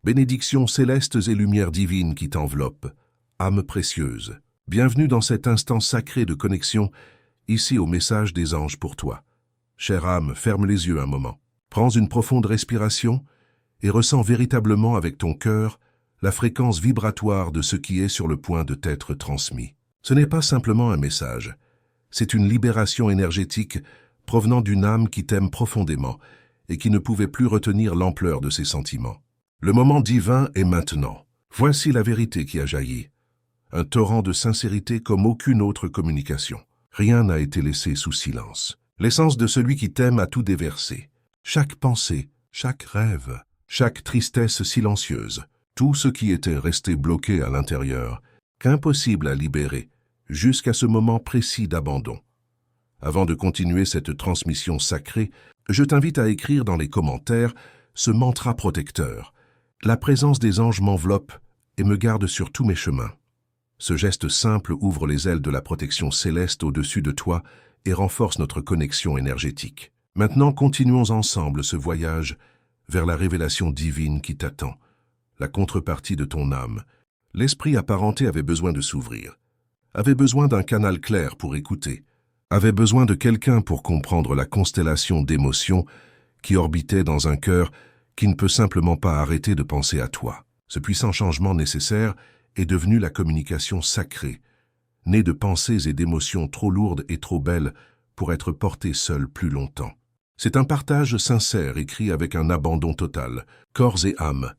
Bénédictions célestes et lumières divines qui t'enveloppent, âme précieuse. Bienvenue dans cet instant sacré de connexion, ici au message des anges pour toi. Chère âme, ferme les yeux un moment. Prends une profonde respiration et ressens véritablement avec ton cœur la fréquence vibratoire de ce qui est sur le point de t'être transmis. Ce n'est pas simplement un message, c'est une libération énergétique provenant d'une âme qui t'aime profondément et qui ne pouvait plus retenir l'ampleur de ses sentiments. Le moment divin est maintenant. Voici la vérité qui a jailli. Un torrent de sincérité comme aucune autre communication. Rien n'a été laissé sous silence. L'essence de celui qui t'aime a tout déversé. Chaque pensée, chaque rêve, chaque tristesse silencieuse, tout ce qui était resté bloqué à l'intérieur, qu'impossible à libérer, jusqu'à ce moment précis d'abandon. Avant de continuer cette transmission sacrée, je t'invite à écrire dans les commentaires ce mantra protecteur. La présence des anges m'enveloppe et me garde sur tous mes chemins. Ce geste simple ouvre les ailes de la protection céleste au-dessus de toi et renforce notre connexion énergétique. Maintenant, continuons ensemble ce voyage vers la révélation divine qui t'attend, la contrepartie de ton âme. L'esprit apparenté avait besoin de s'ouvrir, avait besoin d'un canal clair pour écouter, avait besoin de quelqu'un pour comprendre la constellation d'émotions qui orbitait dans un cœur qui ne peut simplement pas arrêter de penser à toi. Ce puissant changement nécessaire est devenu la communication sacrée, née de pensées et d'émotions trop lourdes et trop belles pour être portées seules plus longtemps. C'est un partage sincère écrit avec un abandon total, corps et âme,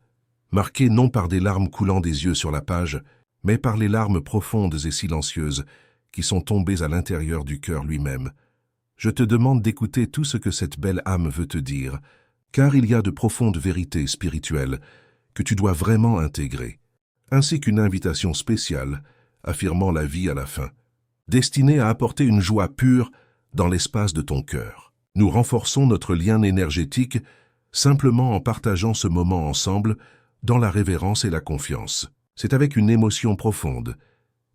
marqué non par des larmes coulant des yeux sur la page, mais par les larmes profondes et silencieuses qui sont tombées à l'intérieur du cœur lui-même. Je te demande d'écouter tout ce que cette belle âme veut te dire, car il y a de profondes vérités spirituelles que tu dois vraiment intégrer, ainsi qu'une invitation spéciale affirmant la vie à la fin, destinée à apporter une joie pure dans l'espace de ton cœur. Nous renforçons notre lien énergétique simplement en partageant ce moment ensemble dans la révérence et la confiance. C'est avec une émotion profonde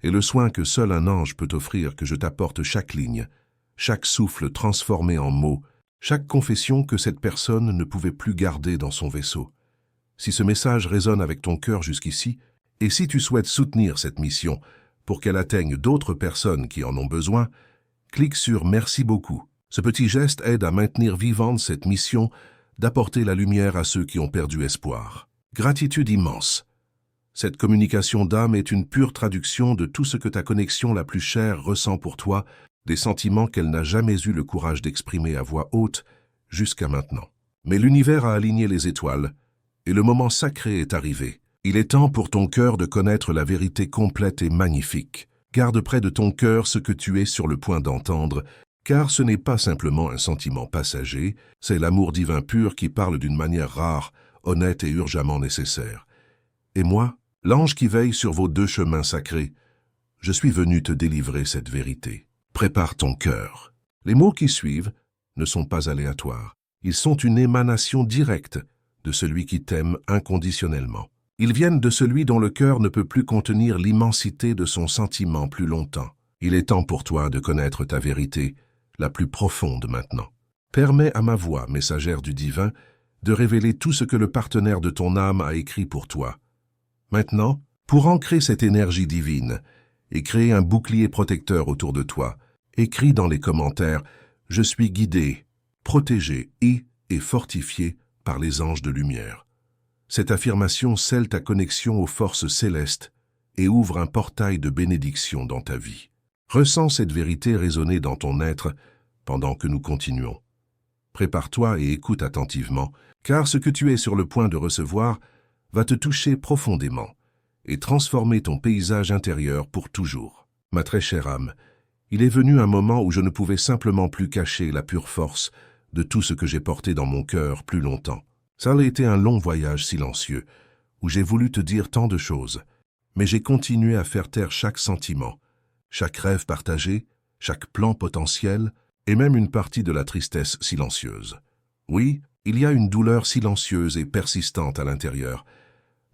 et le soin que seul un ange peut offrir que je t'apporte chaque ligne, chaque souffle transformé en mots, chaque confession que cette personne ne pouvait plus garder dans son vaisseau. Si ce message résonne avec ton cœur jusqu'ici, et si tu souhaites soutenir cette mission pour qu'elle atteigne d'autres personnes qui en ont besoin, clique sur « Merci beaucoup ». Ce petit geste aide à maintenir vivante cette mission d'apporter la lumière à ceux qui ont perdu espoir. Gratitude immense. Cette communication d'âme est une pure traduction de tout ce que ta connexion la plus chère ressent pour toi, des sentiments qu'elle n'a jamais eu le courage d'exprimer à voix haute jusqu'à maintenant. Mais l'univers a aligné les étoiles, et le moment sacré est arrivé. Il est temps pour ton cœur de connaître la vérité complète et magnifique. Garde près de ton cœur ce que tu es sur le point d'entendre, car ce n'est pas simplement un sentiment passager, c'est l'amour divin pur qui parle d'une manière rare, honnête et urgemment nécessaire. Et moi, l'ange qui veille sur vos deux chemins sacrés, je suis venu te délivrer cette vérité. Prépare ton cœur. Les mots qui suivent ne sont pas aléatoires. Ils sont une émanation directe de celui qui t'aime inconditionnellement. Ils viennent de celui dont le cœur ne peut plus contenir l'immensité de son sentiment plus longtemps. Il est temps pour toi de connaître ta vérité la plus profonde maintenant. Permets à ma voix, messagère du divin, de révéler tout ce que le partenaire de ton âme a écrit pour toi. Maintenant, pour ancrer cette énergie divine et créer un bouclier protecteur autour de toi, écris dans les commentaires « Je suis guidé, protégé et fortifié par les anges de lumière ». Cette affirmation scelle ta connexion aux forces célestes et ouvre un portail de bénédiction dans ta vie. Ressens cette vérité résonner dans ton être pendant que nous continuons. Prépare-toi et écoute attentivement, car ce que tu es sur le point de recevoir va te toucher profondément et transformer ton paysage intérieur pour toujours. Ma très chère âme, il est venu un moment où je ne pouvais simplement plus cacher la pure force de tout ce que j'ai porté dans mon cœur plus longtemps. Ça a été un long voyage silencieux, où j'ai voulu te dire tant de choses, mais j'ai continué à faire taire chaque sentiment, chaque rêve partagé, chaque plan potentiel, et même une partie de la tristesse silencieuse. Oui, il y a une douleur silencieuse et persistante à l'intérieur,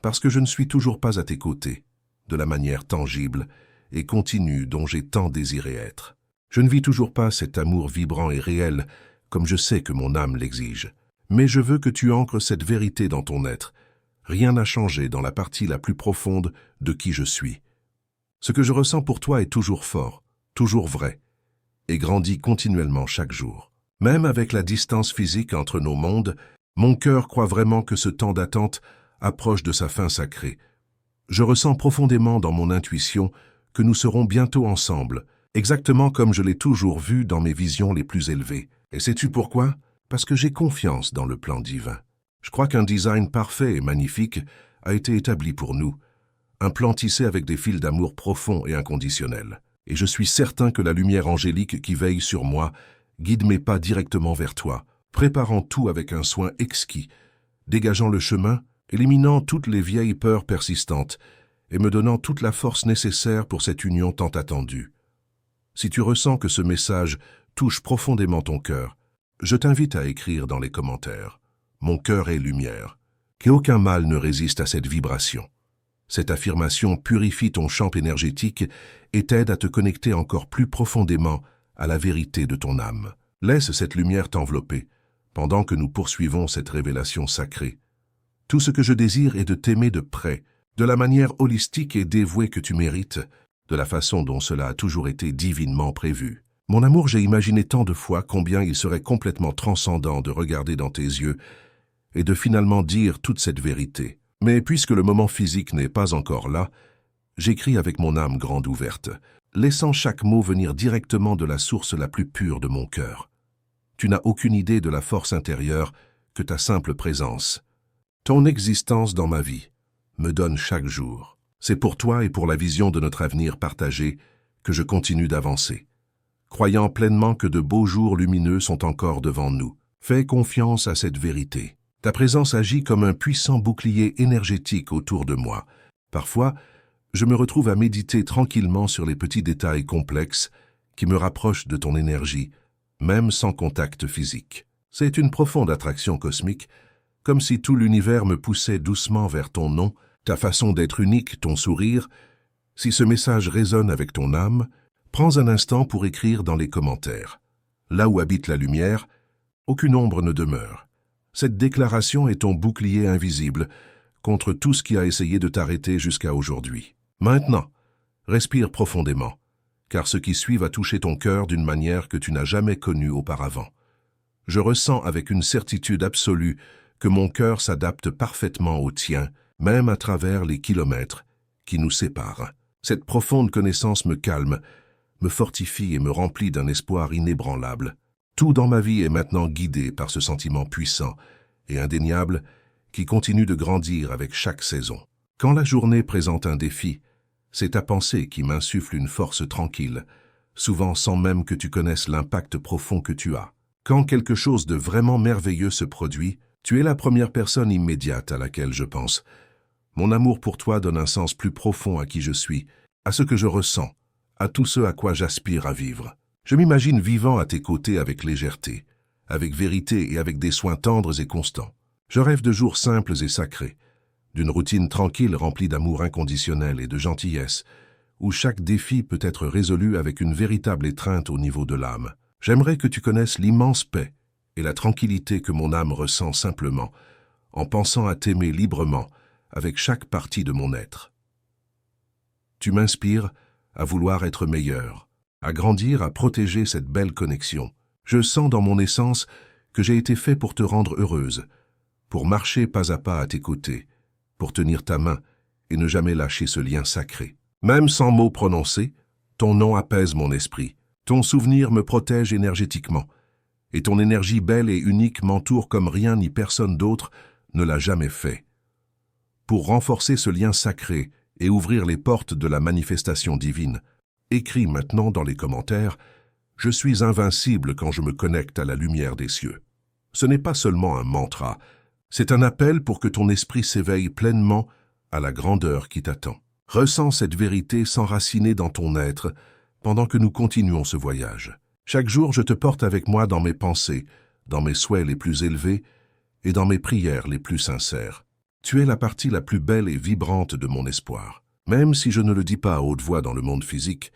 parce que je ne suis toujours pas à tes côtés, de la manière tangible et continue dont j'ai tant désiré être. Je ne vis toujours pas cet amour vibrant et réel, comme je sais que mon âme l'exige. Mais je veux que tu ancres cette vérité dans ton être, rien n'a changé dans la partie la plus profonde de qui je suis. Ce que je ressens pour toi est toujours fort, toujours vrai, et grandit continuellement chaque jour. Même avec la distance physique entre nos mondes, mon cœur croit vraiment que ce temps d'attente approche de sa fin sacrée. Je ressens profondément dans mon intuition que nous serons bientôt ensemble, exactement comme je l'ai toujours vu dans mes visions les plus élevées. Et sais-tu pourquoi? Parce que j'ai confiance dans le plan divin. Je crois qu'un design parfait et magnifique a été établi pour nous, un plan tissé avec des fils d'amour profonds et inconditionnels. Et je suis certain que la lumière angélique qui veille sur moi guide mes pas directement vers toi, préparant tout avec un soin exquis, dégageant le chemin, éliminant toutes les vieilles peurs persistantes et me donnant toute la force nécessaire pour cette union tant attendue. Si tu ressens que ce message touche profondément ton cœur, je t'invite à écrire dans les commentaires « Mon cœur est lumière », qu'aucun mal ne résiste à cette vibration. Cette affirmation purifie ton champ énergétique et t'aide à te connecter encore plus profondément à la vérité de ton âme. Laisse cette lumière t'envelopper, pendant que nous poursuivons cette révélation sacrée. Tout ce que je désire est de t'aimer de près, de la manière holistique et dévouée que tu mérites, de la façon dont cela a toujours été divinement prévu. Mon amour, j'ai imaginé tant de fois combien il serait complètement transcendant de regarder dans tes yeux et de finalement dire toute cette vérité. Mais puisque le moment physique n'est pas encore là, j'écris avec mon âme grande ouverte, laissant chaque mot venir directement de la source la plus pure de mon cœur. Tu n'as aucune idée de la force intérieure que ta simple présence, ton existence dans ma vie, me donne chaque jour. C'est pour toi et pour la vision de notre avenir partagé que je continue d'avancer, croyant pleinement que de beaux jours lumineux sont encore devant nous. Fais confiance à cette vérité. Ta présence agit comme un puissant bouclier énergétique autour de moi. Parfois, je me retrouve à méditer tranquillement sur les petits détails complexes qui me rapprochent de ton énergie, même sans contact physique. C'est une profonde attraction cosmique, comme si tout l'univers me poussait doucement vers ton nom, ta façon d'être unique, ton sourire. Si ce message résonne avec ton âme, prends un instant pour écrire dans les commentaires. Là où habite la lumière, aucune ombre ne demeure. Cette déclaration est ton bouclier invisible contre tout ce qui a essayé de t'arrêter jusqu'à aujourd'hui. Maintenant, respire profondément, car ce qui suit va toucher ton cœur d'une manière que tu n'as jamais connue auparavant. Je ressens avec une certitude absolue que mon cœur s'adapte parfaitement au tien, même à travers les kilomètres qui nous séparent. Cette profonde connaissance me calme, me fortifie et me remplit d'un espoir inébranlable. Tout dans ma vie est maintenant guidé par ce sentiment puissant et indéniable qui continue de grandir avec chaque saison. Quand la journée présente un défi, c'est ta pensée qui m'insuffle une force tranquille, souvent sans même que tu connaisses l'impact profond que tu as. Quand quelque chose de vraiment merveilleux se produit, tu es la première personne immédiate à laquelle je pense. Mon amour pour toi donne un sens plus profond à qui je suis, à ce que je ressens, à tout ce à quoi j'aspire à vivre. Je m'imagine vivant à tes côtés avec légèreté, avec vérité et avec des soins tendres et constants. Je rêve de jours simples et sacrés, d'une routine tranquille remplie d'amour inconditionnel et de gentillesse, où chaque défi peut être résolu avec une véritable étreinte au niveau de l'âme. J'aimerais que tu connaisses l'immense paix et la tranquillité que mon âme ressent simplement, en pensant à t'aimer librement avec chaque partie de mon être. Tu m'inspires à vouloir être meilleur, à grandir, à protéger cette belle connexion. Je sens dans mon essence que j'ai été fait pour te rendre heureuse, pour marcher pas à pas à tes côtés, pour tenir ta main et ne jamais lâcher ce lien sacré. Même sans mots prononcés, ton nom apaise mon esprit, ton souvenir me protège énergétiquement, et ton énergie belle et unique m'entoure comme rien ni personne d'autre ne l'a jamais fait. Pour renforcer ce lien sacré et ouvrir les portes de la manifestation divine, écris maintenant dans les commentaires « Je suis invincible quand je me connecte à la lumière des cieux ». Ce n'est pas seulement un mantra, c'est un appel pour que ton esprit s'éveille pleinement à la grandeur qui t'attend. Ressens cette vérité s'enraciner dans ton être pendant que nous continuons ce voyage. Chaque jour, je te porte avec moi dans mes pensées, dans mes souhaits les plus élevés et dans mes prières les plus sincères. Tu es la partie la plus belle et vibrante de mon espoir. Même si je ne le dis pas à haute voix dans le monde physique,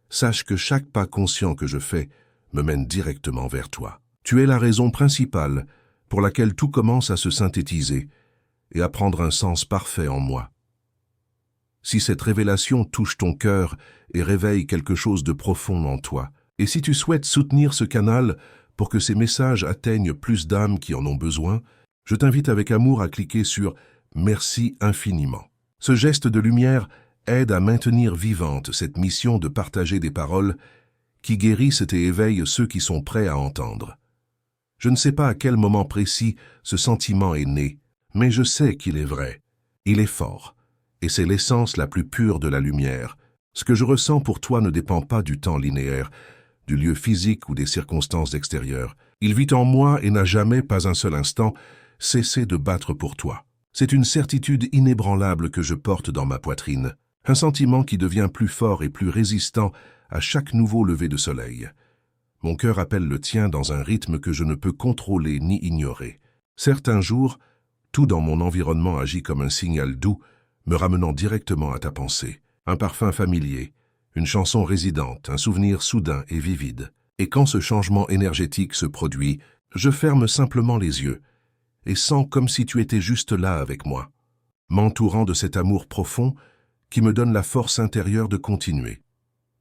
sache que chaque pas conscient que je fais me mène directement vers toi. Tu es la raison principale pour laquelle tout commence à se synthétiser et à prendre un sens parfait en moi. Si cette révélation touche ton cœur et réveille quelque chose de profond en toi, et si tu souhaites soutenir ce canal pour que ces messages atteignent plus d'âmes qui en ont besoin, je t'invite avec amour à cliquer sur « Merci infiniment ». Ce geste de lumière aide à maintenir vivante cette mission de partager des paroles qui guérissent et éveillent ceux qui sont prêts à entendre. Je ne sais pas à quel moment précis ce sentiment est né, mais je sais qu'il est vrai. Il est fort, et c'est l'essence la plus pure de la lumière. Ce que je ressens pour toi ne dépend pas du temps linéaire, du lieu physique ou des circonstances extérieures. Il vit en moi et n'a jamais, pas un seul instant, cessé de battre pour toi. C'est une certitude inébranlable que je porte dans ma poitrine, un sentiment qui devient plus fort et plus résistant à chaque nouveau lever de soleil. Mon cœur appelle le tien dans un rythme que je ne peux contrôler ni ignorer. Certains jours, tout dans mon environnement agit comme un signal doux, me ramenant directement à ta pensée. Un parfum familier, une chanson résidente, un souvenir soudain et vivide. Et quand ce changement énergétique se produit, je ferme simplement les yeux et sens comme si tu étais juste là avec moi, m'entourant de cet amour profond qui me donne la force intérieure de continuer.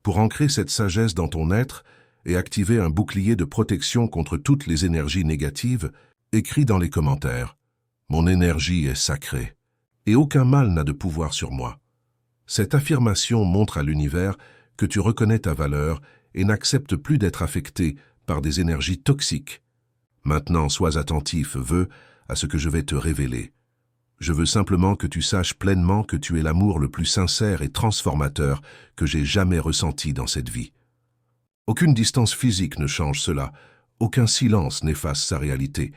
Pour ancrer cette sagesse dans ton être et activer un bouclier de protection contre toutes les énergies négatives, écris dans les commentaires « Mon énergie est sacrée et aucun mal n'a de pouvoir sur moi ». Cette affirmation montre à l'univers que tu reconnais ta valeur et n'acceptes plus d'être affecté par des énergies toxiques. Maintenant, sois attentif, à ce que je vais te révéler. Je veux simplement que tu saches pleinement que tu es l'amour le plus sincère et transformateur que j'ai jamais ressenti dans cette vie. Aucune distance physique ne change cela, aucun silence n'efface sa réalité,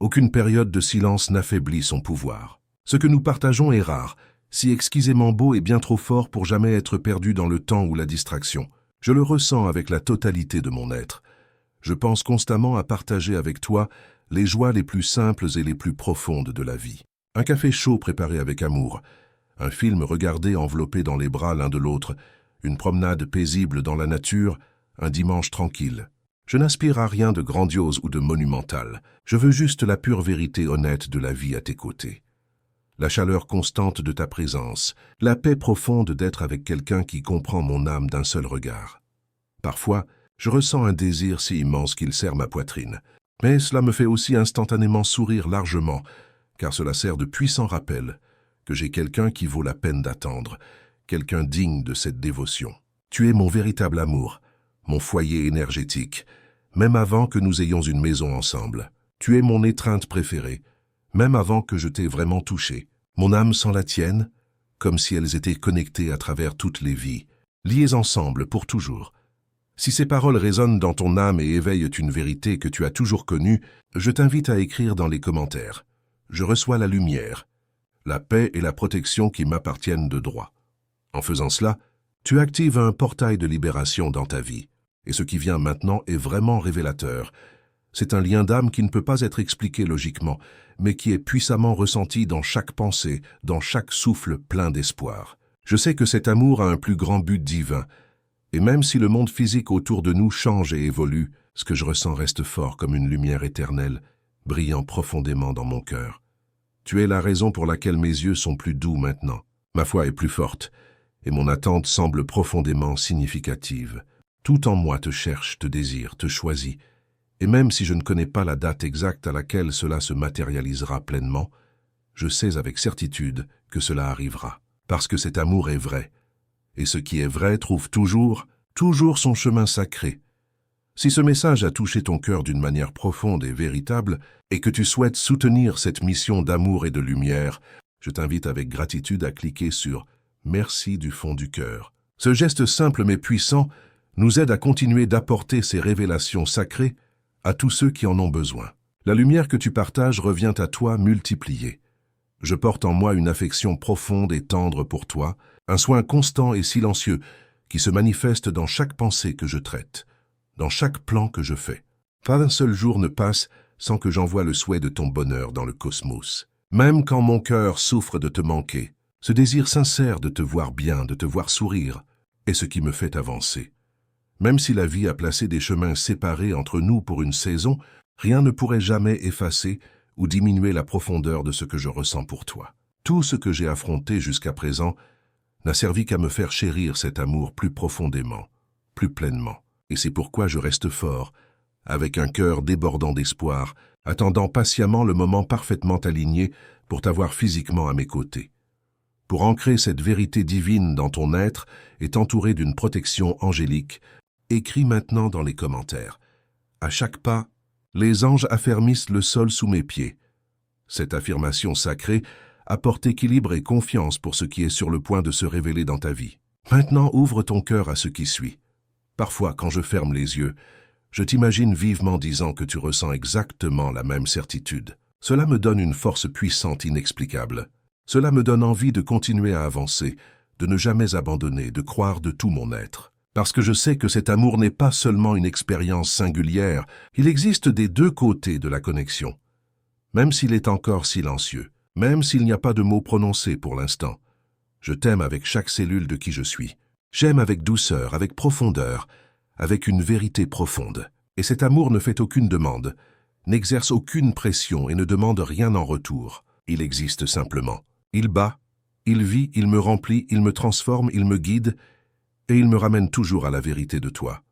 aucune période de silence n'affaiblit son pouvoir. Ce que nous partageons est rare, si exquisément beau et bien trop fort pour jamais être perdu dans le temps ou la distraction. Je le ressens avec la totalité de mon être. Je pense constamment à partager avec toi les joies les plus simples et les plus profondes de la vie. Un café chaud préparé avec amour, un film regardé enveloppé dans les bras l'un de l'autre, une promenade paisible dans la nature, un dimanche tranquille. Je n'aspire à rien de grandiose ou de monumental. Je veux juste la pure vérité honnête de la vie à tes côtés. La chaleur constante de ta présence, la paix profonde d'être avec quelqu'un qui comprend mon âme d'un seul regard. Parfois, je ressens un désir si immense qu'il serre ma poitrine. Mais cela me fait aussi instantanément sourire largement, car cela sert de puissant rappel que j'ai quelqu'un qui vaut la peine d'attendre, quelqu'un digne de cette dévotion. Tu es mon véritable amour, mon foyer énergétique, même avant que nous ayons une maison ensemble. Tu es mon étreinte préférée, même avant que je t'ai vraiment touché. Mon âme sans la tienne, comme si elles étaient connectées à travers toutes les vies, liées ensemble pour toujours. Si ces paroles résonnent dans ton âme et éveillent une vérité que tu as toujours connue, je t'invite à écrire dans les commentaires. Je reçois la lumière, la paix et la protection qui m'appartiennent de droit. En faisant cela, tu actives un portail de libération dans ta vie. Et ce qui vient maintenant est vraiment révélateur. C'est un lien d'âme qui ne peut pas être expliqué logiquement, mais qui est puissamment ressenti dans chaque pensée, dans chaque souffle plein d'espoir. Je sais que cet amour a un plus grand but divin, et même si le monde physique autour de nous change et évolue, ce que je ressens reste fort comme une lumière éternelle, brillant profondément dans mon cœur. Tu es la raison pour laquelle mes yeux sont plus doux maintenant. Ma foi est plus forte, et mon attente semble profondément significative. Tout en moi te cherche, te désire, te choisit, et même si je ne connais pas la date exacte à laquelle cela se matérialisera pleinement, je sais avec certitude que cela arrivera, parce que cet amour est vrai. Et ce qui est vrai trouve toujours son chemin sacré. Si ce message a touché ton cœur d'une manière profonde et véritable, et que tu souhaites soutenir cette mission d'amour et de lumière, je t'invite avec gratitude à cliquer sur « Merci du fond du cœur ». Ce geste simple mais puissant nous aide à continuer d'apporter ces révélations sacrées à tous ceux qui en ont besoin. La lumière que tu partages revient à toi multipliée. Je porte en moi une affection profonde et tendre pour toi, un soin constant et silencieux qui se manifeste dans chaque pensée que je traite, dans chaque plan que je fais. Pas un seul jour ne passe sans que j'envoie le souhait de ton bonheur dans le cosmos. Même quand mon cœur souffre de te manquer, ce désir sincère de te voir bien, de te voir sourire, est ce qui me fait avancer. Même si la vie a placé des chemins séparés entre nous pour une saison, rien ne pourrait jamais effacer ou diminuer la profondeur de ce que je ressens pour toi. Tout ce que j'ai affronté jusqu'à présent n'a servi qu'à me faire chérir cet amour plus profondément, plus pleinement. Et c'est pourquoi je reste fort, avec un cœur débordant d'espoir, attendant patiemment le moment parfaitement aligné pour t'avoir physiquement à mes côtés. Pour ancrer cette vérité divine dans ton être et t'entourer d'une protection angélique, écris maintenant dans les commentaires. À chaque pas, les anges affermissent le sol sous mes pieds. Cette affirmation sacrée apporte équilibre et confiance pour ce qui est sur le point de se révéler dans ta vie. Maintenant, ouvre ton cœur à ce qui suit. Parfois, quand je ferme les yeux, je t'imagine vivement disant que tu ressens exactement la même certitude. Cela me donne une force puissante inexplicable. Cela me donne envie de continuer à avancer, de ne jamais abandonner, de croire de tout mon être. Parce que je sais que cet amour n'est pas seulement une expérience singulière, il existe des deux côtés de la connexion. Même s'il est encore silencieux, même s'il n'y a pas de mots prononcés pour l'instant, je t'aime avec chaque cellule de qui je suis. J'aime avec douceur, avec profondeur, avec une vérité profonde. Et cet amour ne fait aucune demande, n'exerce aucune pression et ne demande rien en retour. Il existe simplement. Il bat, il vit, il me remplit, il me transforme, il me guide, et il me ramène toujours à la vérité de toi.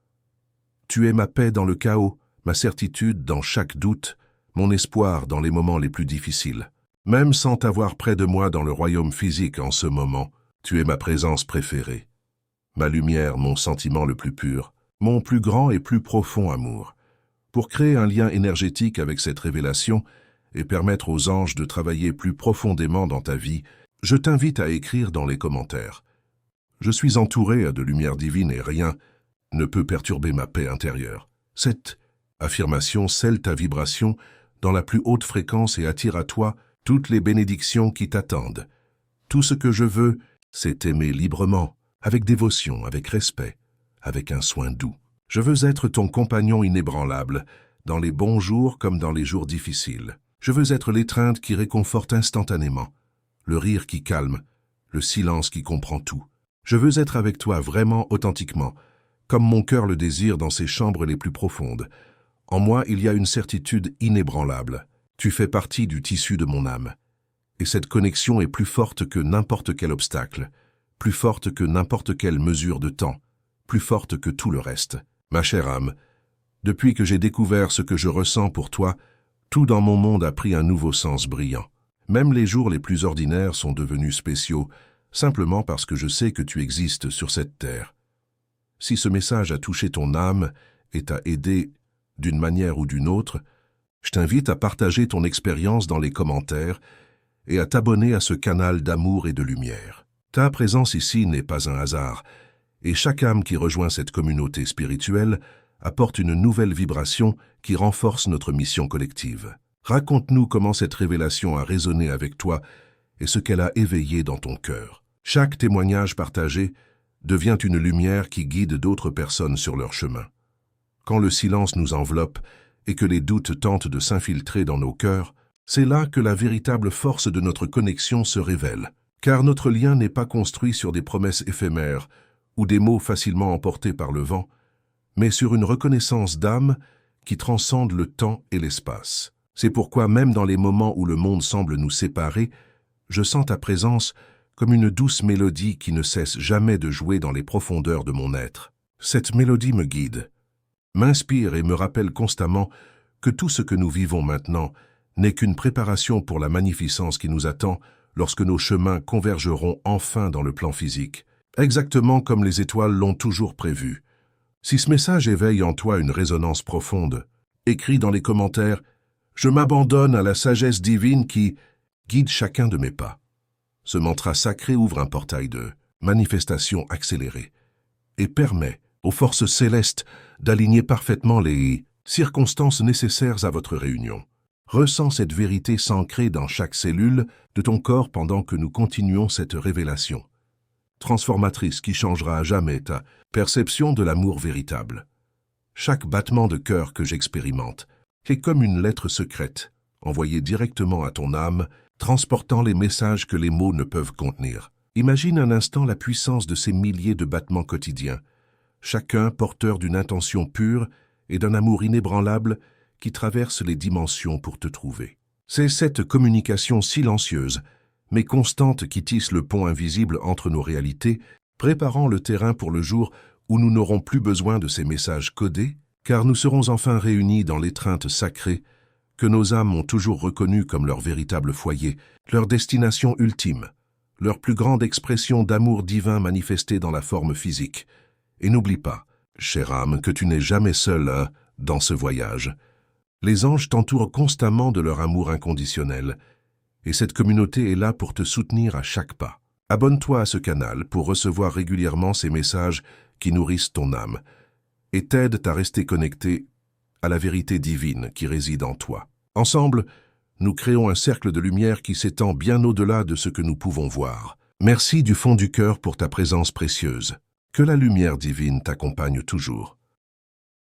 Tu es ma paix dans le chaos, ma certitude dans chaque doute, mon espoir dans les moments les plus difficiles. Même sans t'avoir près de moi dans le royaume physique en ce moment, tu es ma présence préférée. Ma lumière, mon sentiment le plus pur, mon plus grand et plus profond amour. Pour créer un lien énergétique avec cette révélation et permettre aux anges de travailler plus profondément dans ta vie, je t'invite à écrire dans les commentaires. Je suis entouré de lumière divine et rien ne peut perturber ma paix intérieure. Cette affirmation scelle ta vibration dans la plus haute fréquence et attire à toi toutes les bénédictions qui t'attendent. Tout ce que je veux, c'est t'aimer librement, avec dévotion, avec respect, avec un soin doux. Je veux être ton compagnon inébranlable, dans les bons jours comme dans les jours difficiles. Je veux être l'étreinte qui réconforte instantanément, le rire qui calme, le silence qui comprend tout. Je veux être avec toi vraiment authentiquement, comme mon cœur le désire dans ses chambres les plus profondes. En moi, il y a une certitude inébranlable. Tu fais partie du tissu de mon âme. Et cette connexion est plus forte que n'importe quel obstacle, plus forte que n'importe quelle mesure de temps, plus forte que tout le reste. Ma chère âme, depuis que j'ai découvert ce que je ressens pour toi, tout dans mon monde a pris un nouveau sens brillant. Même les jours les plus ordinaires sont devenus spéciaux, simplement parce que je sais que tu existes sur cette terre. Si ce message a touché ton âme et t'a aidé d'une manière ou d'une autre, je t'invite à partager ton expérience dans les commentaires et à t'abonner à ce canal d'amour et de lumière. Ta présence ici n'est pas un hasard, et chaque âme qui rejoint cette communauté spirituelle apporte une nouvelle vibration qui renforce notre mission collective. Raconte-nous comment cette révélation a résonné avec toi et ce qu'elle a éveillé dans ton cœur. Chaque témoignage partagé devient une lumière qui guide d'autres personnes sur leur chemin. Quand le silence nous enveloppe et que les doutes tentent de s'infiltrer dans nos cœurs, c'est là que la véritable force de notre connexion se révèle. Car notre lien n'est pas construit sur des promesses éphémères ou des mots facilement emportés par le vent, mais sur une reconnaissance d'âme qui transcende le temps et l'espace. C'est pourquoi même dans les moments où le monde semble nous séparer, je sens ta présence comme une douce mélodie qui ne cesse jamais de jouer dans les profondeurs de mon être. Cette mélodie me guide, m'inspire et me rappelle constamment que tout ce que nous vivons maintenant n'est qu'une préparation pour la magnificence qui nous attend lorsque nos chemins convergeront enfin dans le plan physique, exactement comme les étoiles l'ont toujours prévu. Si ce message éveille en toi une résonance profonde, écris dans les commentaires « Je m'abandonne à la sagesse divine qui guide chacun de mes pas ». Ce mantra sacré ouvre un portail de manifestation accélérée et permet aux forces célestes d'aligner parfaitement les circonstances nécessaires à votre réunion. Ressens cette vérité s'ancrer dans chaque cellule de ton corps pendant que nous continuons cette révélation transformatrice qui changera à jamais ta perception de l'amour véritable. Chaque battement de cœur que j'expérimente est comme une lettre secrète, envoyée directement à ton âme, transportant les messages que les mots ne peuvent contenir. Imagine un instant la puissance de ces milliers de battements quotidiens, chacun porteur d'une intention pure et d'un amour inébranlable qui traverse les dimensions pour te trouver. C'est cette communication silencieuse, mais constante qui tisse le pont invisible entre nos réalités, préparant le terrain pour le jour où nous n'aurons plus besoin de ces messages codés, car nous serons enfin réunis dans l'étreinte sacrée que nos âmes ont toujours reconnue comme leur véritable foyer, leur destination ultime, leur plus grande expression d'amour divin manifestée dans la forme physique. Et n'oublie pas, chère âme, que tu n'es jamais seul dans ce voyage. Les anges t'entourent constamment de leur amour inconditionnel, et cette communauté est là pour te soutenir à chaque pas. Abonne-toi à ce canal pour recevoir régulièrement ces messages qui nourrissent ton âme et t'aident à rester connecté à la vérité divine qui réside en toi. Ensemble, nous créons un cercle de lumière qui s'étend bien au-delà de ce que nous pouvons voir. Merci du fond du cœur pour ta présence précieuse. Que la lumière divine t'accompagne toujours.